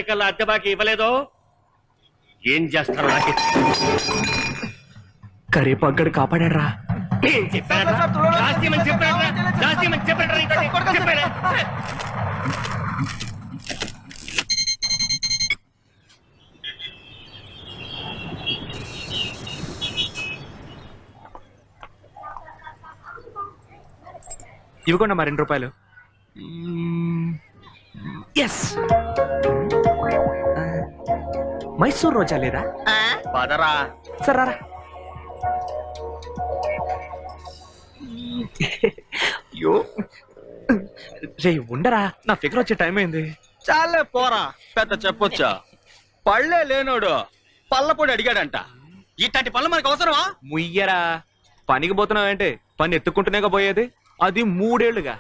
కల్లా అద్దె బాకీ ఇవ్వలేదో ఏం చేస్తారో నాకు కరేపగ్గడు కాపాడారా. ఇవ్వకుండా మా 2 రూపాయలు. ఎస్, మైసూర్ రోజా లేదా? పదరా సరారా. అయ్యో రే ఉండరా, నా ఫిగర్ వచ్చే టైం అయింది. చాలే పోరా, పెద్ద చెప్పొచ్చా? పళ్ళే లేనోడు పళ్ళపొడి అడిగాడంట. ఇట్లాంటి పళ్ళు మనకు అవసరమా? ముయ్యరా, పనికి పోతున్నావంటే పని ఎత్తుకుంటూనేగా పోయేది, అది 3 ఏళ్లుగా.